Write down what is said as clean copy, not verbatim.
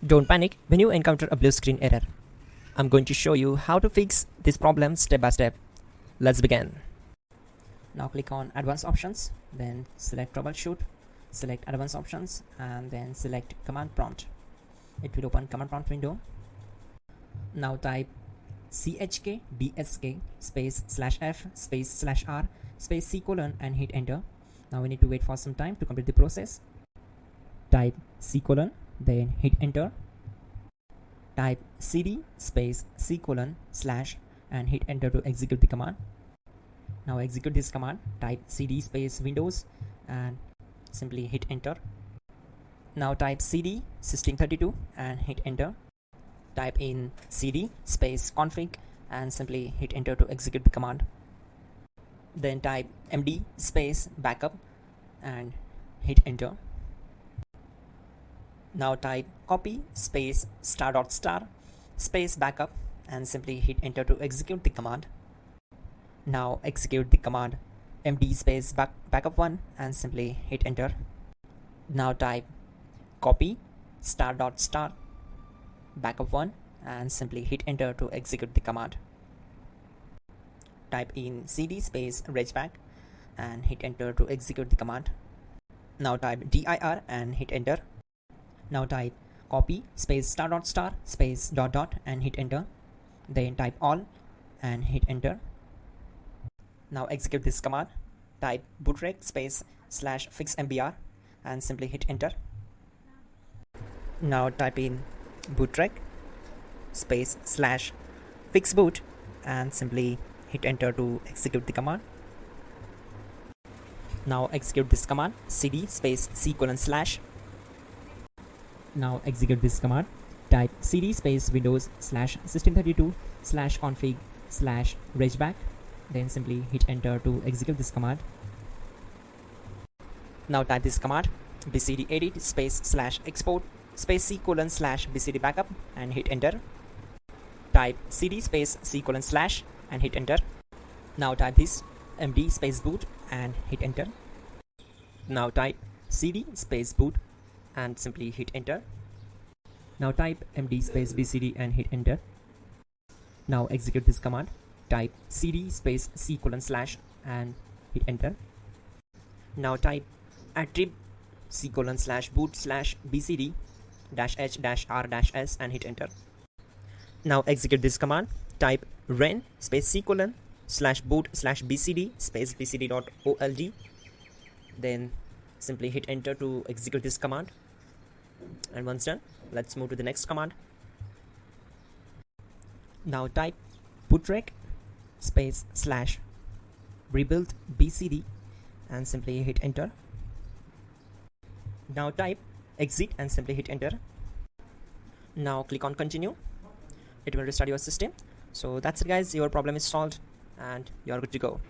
Don't panic when you encounter a blue screen error. I'm going to show you how to fix this problem step by step. Let's begin. Now click on Advanced Options, then select Troubleshoot, select Advanced Options, and then select Command Prompt. It will open Command Prompt window. Now type chk dsk space /f space /r space c : and hit enter. Now we need to wait for some time to complete the process. Type c : then hit enter. Type cd space c : / and hit enter to execute the command. Now execute this command. Type cd space Windows and simply hit enter. Now type cd system32 and hit enter. Type in cd space config and simply hit enter to execute the command. Then type md space backup and hit enter. Now type copy space ** space backup and simply hit enter to execute the command. Now execute the command md space backup1 and simply hit enter. Now type copy ** backup1 and simply hit enter to execute the command. Type in cd space regback and hit enter to execute the command. Now type dir and hit enter. Now type copy space ** space ... and hit enter. Then type all and hit enter. Now execute this command. Type bootrec space /fixmbr and simply hit enter. Now type in bootrec space /fixboot and simply hit enter to execute the command. Now execute this command cd space c : /. Now execute this command. Type cd space Windows /system32 /config /regback. Then simply hit enter to execute this command. Now type this command bcd edit space /export space c : /bcd backup and hit enter. Type cd space c : / and hit enter. Now type this md space boot and hit enter. Now type cd space boot and simply hit enter. Now type md space bcd and hit enter. Now execute this command. Type cd space c : / and hit enter. Now type attrib c : / boot / bcd -h -r -s and hit enter. Now execute this command. Type ren space c : / boot / bcd space bcd.old. Then simply hit enter to execute this command. And once done, let's move to the next command. Now type bootrec space / rebuild bcd and simply hit enter. Now type exit and simply hit enter. Now click on continue. It will restart your system. So that's it guys, your problem is solved and you're good to go.